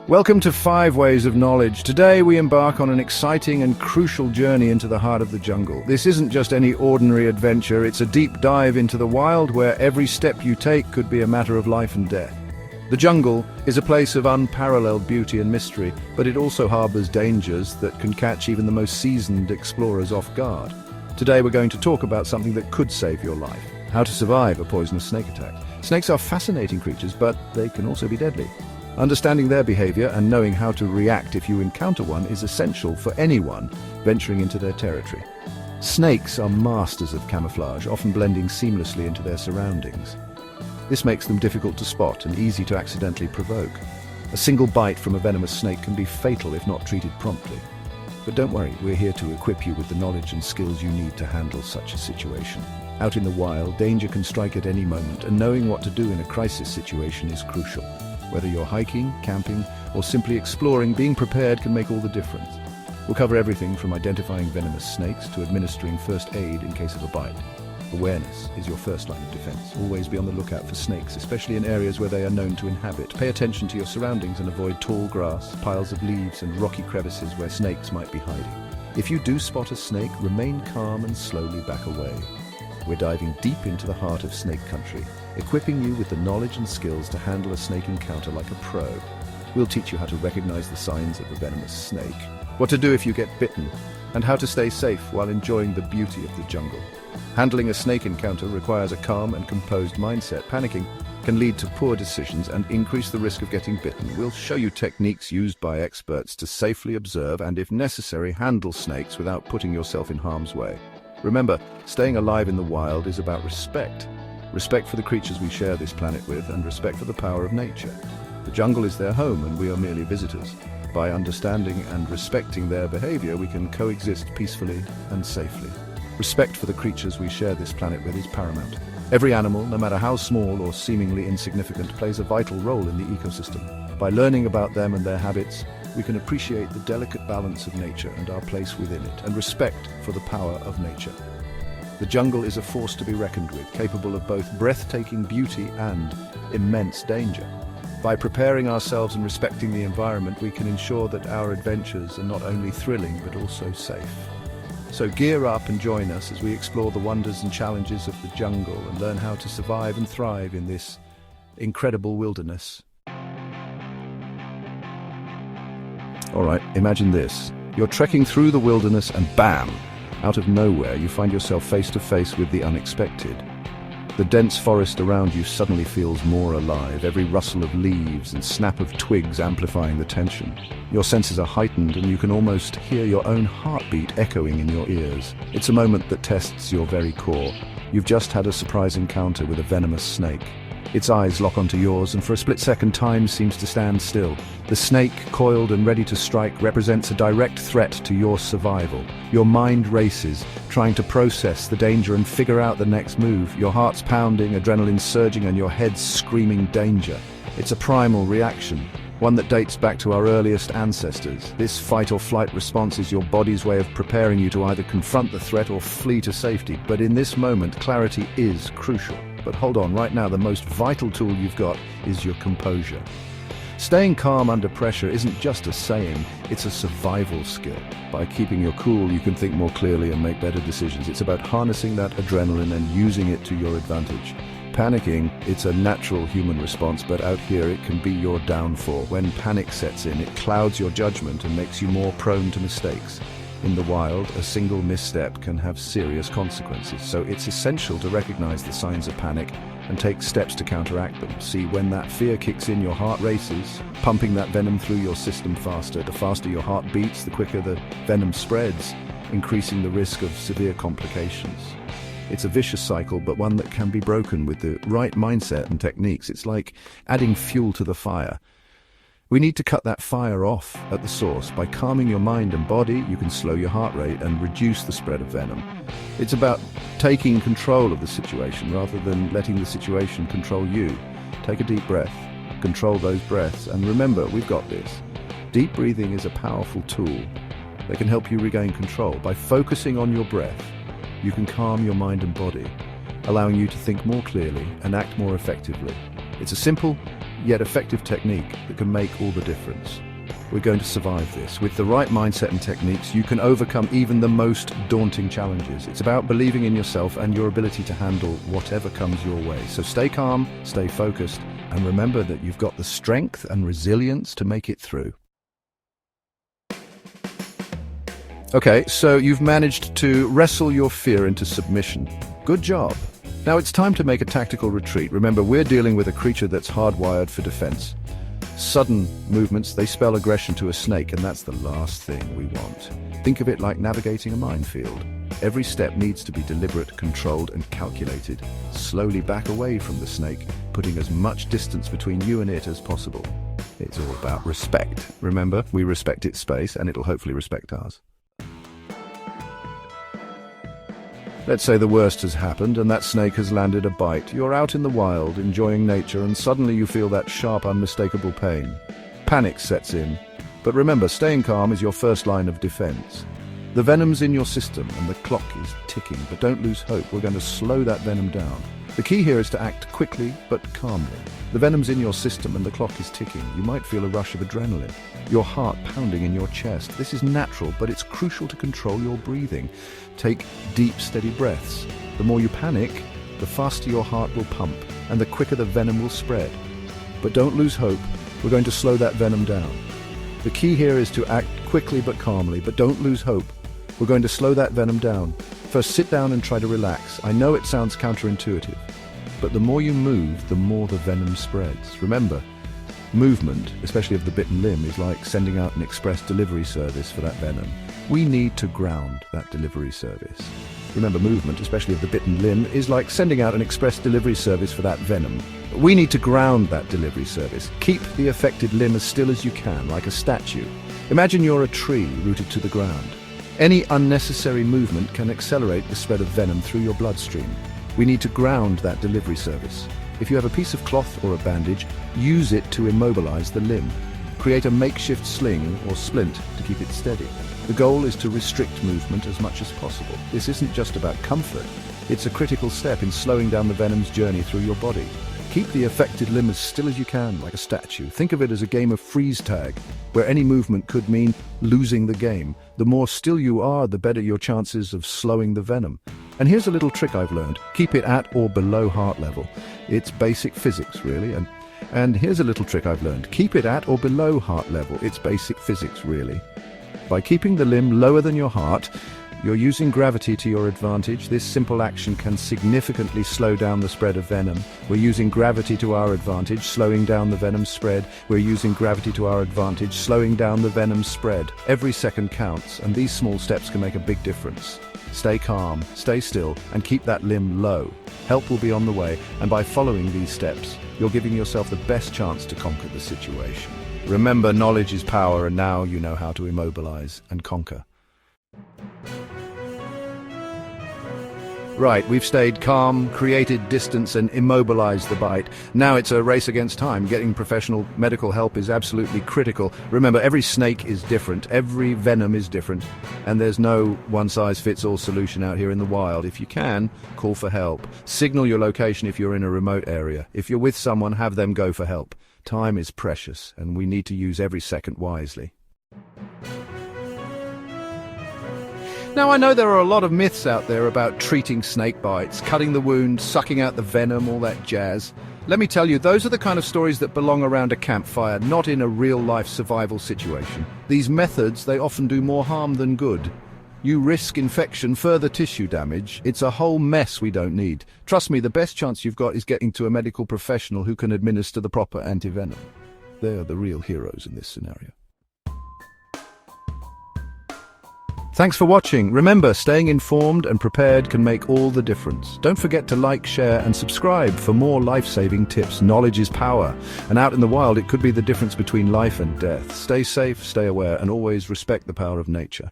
Welcome to 5 Ways of Knowledge. Today we embark on an exciting and crucial journey into the heart of the jungle. This isn't just any ordinary adventure, it's a deep dive into the wild where every step you take could be a matter of life and death. The jungle is a place of unparalleled beauty and mystery, but it also harbors dangers that can catch even the most seasoned explorers off guard. Today we're going to talk about something that could save your life: how to survive a poisonous snake attack. Snakes are fascinating creatures, but they can also be deadly. Understanding their behavior and knowing how to react if you encounter one is essential for anyone venturing into their territory. Snakes are masters of camouflage, often blending seamlessly into their surroundings. This makes them difficult to spot and easy to accidentally provoke. A single bite from a venomous snake can be fatal if not treated promptly. But don't worry, we're here to equip you with the knowledge and skills you need to handle such a situation. Out in the wild, danger can strike at any moment, and knowing what to do in a crisis situation is crucial. Whether you're hiking, camping, or simply exploring, being prepared can make all the difference. We'll cover everything from identifying venomous snakes to administering first aid in case of a bite. Awareness is your first line of defense. Always be on the lookout for snakes, especially in areas where they are known to inhabit. Pay attention to your surroundings and avoid tall grass, piles of leaves, and rocky crevices where snakes might be hiding. If you do spot a snake, remain calm and slowly back away. We're diving deep into the heart of snake country, equipping you with the knowledge and skills to handle a snake encounter like a pro. We'll teach you how to recognize the signs of a venomous snake, what to do if you get bitten, and how to stay safe while enjoying the beauty of the jungle. Handling a snake encounter requires a calm and composed mindset. Panicking can lead to poor decisions and increase the risk of getting bitten. We'll show you techniques used by experts to safely observe and, if necessary, handle snakes without putting yourself in harm's way. Remember, staying alive in the wild is about respect. Respect for the creatures we share this planet with, and respect for the power of nature. The jungle is their home and we are merely visitors. By understanding and respecting their behavior, we can coexist peacefully and safely. Respect for the creatures we share this planet with is paramount. Every animal, no matter how small or seemingly insignificant, plays a vital role in the ecosystem. By learning about them and their habits, we can appreciate the delicate balance of nature and our place within it, and respect for the power of nature. The jungle is a force to be reckoned with, capable of both breathtaking beauty and immense danger. By preparing ourselves and respecting the environment, we can ensure that our adventures are not only thrilling but also safe. So gear up and join us as we explore the wonders and challenges of the jungle and learn how to survive and thrive in this incredible wilderness. Alright, imagine this. You're trekking through the wilderness and bam! Out of nowhere, you find yourself face to face with the unexpected. The dense forest around you suddenly feels more alive, every rustle of leaves and snap of twigs amplifying the tension. Your senses are heightened and you can almost hear your own heartbeat echoing in your ears. It's a moment that tests your very core. You've just had a surprise encounter with a venomous snake. Its eyes lock onto yours, and for a split second time seems to stand still. The snake, coiled and ready to strike, represents a direct threat to your survival. Your mind races, trying to process the danger and figure out the next move. Your heart's pounding, adrenaline surging, and your head's screaming danger. It's a primal reaction, one that dates back to our earliest ancestors. This fight or flight response is your body's way of preparing you to either confront the threat or flee to safety. But in this moment, clarity is crucial. But hold on, right now the most vital tool you've got is your composure. Staying calm under pressure isn't just a saying, it's a survival skill. By keeping your cool, you can think more clearly and make better decisions. It's about harnessing that adrenaline and using it to your advantage. Panicking, it's a natural human response, but out here it can be your downfall. When panic sets in, it clouds your judgment and makes you more prone to mistakes. In the wild, a single misstep can have serious consequences, so it's essential to recognize the signs of panic and take steps to counteract them. See, when that fear kicks in, your heart races, pumping that venom through your system faster. The faster your heart beats, the quicker the venom spreads, increasing the risk of severe complications. It's a vicious cycle, but one that can be broken with the right mindset and techniques. It's like adding fuel to the fire. We need to cut that fire off at the source. By calming your mind and body, you can slow your heart rate and reduce the spread of venom. It's about taking control of the situation rather than letting the situation control you. Take a deep breath, control those breaths, and remember, we've got this. Deep breathing is a powerful tool that can help you regain control. By focusing on your breath, you can calm your mind and body, allowing you to think more clearly and act more effectively. It's a simple yet effective technique that can make all the difference. We're going to survive this. With the right mindset and techniques, you can overcome even the most daunting challenges. It's about believing in yourself and your ability to handle whatever comes your way. So stay calm, stay focused, and remember that you've got the strength and resilience to make it through. Okay, so you've managed to wrestle your fear into submission. Good job. Now it's time to make a tactical retreat. Remember, we're dealing with a creature that's hardwired for defense. Sudden movements, they spell aggression to a snake, and that's the last thing we want. Think of it like navigating a minefield. Every step needs to be deliberate, controlled, and calculated. Slowly back away from the snake, putting as much distance between you and it as possible. It's all about respect. Remember, we respect its space, and it'll hopefully respect ours. Let's say the worst has happened and that snake has landed a bite. You're out in the wild, enjoying nature, and suddenly you feel that sharp, unmistakable pain. Panic sets in. But remember, staying calm is your first line of defense. The venom's in your system and the clock is ticking, but don't lose hope. We're going to slow that venom down. The key here is to act quickly but calmly. The venom's in your system and the clock is ticking. You might feel a rush of adrenaline, your heart pounding in your chest. This is natural, but it's crucial to control your breathing. Take deep, steady breaths. The more you panic, the faster your heart will pump and the quicker the venom will spread. But don't lose hope. We're going to slow that venom down. The key here is to act quickly but calmly, but don't lose hope. We're going to slow that venom down. First, sit down and try to relax. I know it sounds counterintuitive, but the more you move, the more the venom spreads. Remember, movement, especially of the bitten limb, is like sending out an express delivery service for that venom. We need to ground that delivery service. Remember, movement, especially of the bitten limb, is like sending out an express delivery service for that venom. We need to ground that delivery service. Keep the affected limb as still as you can, like a statue. Imagine you're a tree rooted to the ground. Any unnecessary movement can accelerate the spread of venom through your bloodstream. We need to ground that delivery service. If you have a piece of cloth or a bandage, use it to immobilize the limb. Create a makeshift sling or splint to keep it steady. The goal is to restrict movement as much as possible. This isn't just about comfort. It's a critical step in slowing down the venom's journey through your body. Keep the affected limb as still as you can, like a statue. Think of it as a game of freeze tag, where any movement could mean losing the game. The more still you are, the better your chances of slowing the venom. And here's a little trick I've learned. Keep it at or below heart level. It's basic physics, really. And here's a little trick I've learned. Keep it at or below heart level. It's basic physics, really. By keeping the limb lower than your heart, you're using gravity to your advantage. This simple action can significantly slow down the spread of venom. We're using gravity to our advantage, slowing down the venom spread. We're using gravity to our advantage, slowing down the venom spread. Every second counts, and these small steps can make a big difference. Stay calm, stay still, and keep that limb low. Help will be on the way, and by following these steps, you're giving yourself the best chance to conquer the situation. Remember, knowledge is power, and now you know how to immobilize and conquer. Right, we've stayed calm, created distance, and immobilized the bite. Now it's a race against time. Getting professional medical help is absolutely critical. Remember, every snake is different, every venom is different, and there's no one-size-fits-all solution out here in the wild. If you can, call for help. Signal your location if you're in a remote area. If you're with someone, have them go for help. Time is precious, and we need to use every second wisely. Now, I know there are a lot of myths out there about treating snake bites, cutting the wound, sucking out the venom, all that jazz. Let me tell you, those are the kind of stories that belong around a campfire, not in a real-life survival situation. These methods, they often do more harm than good. You risk infection, further tissue damage. It's a whole mess we don't need. Trust me, the best chance you've got is getting to a medical professional who can administer the proper antivenom. They're the real heroes in this scenario. Thanks for watching. Remember, staying informed and prepared can make all the difference. Don't forget to like, share, and subscribe for more life-saving tips. Knowledge is power, and out in the wild, it could be the difference between life and death. Stay safe, stay aware, and always respect the power of nature.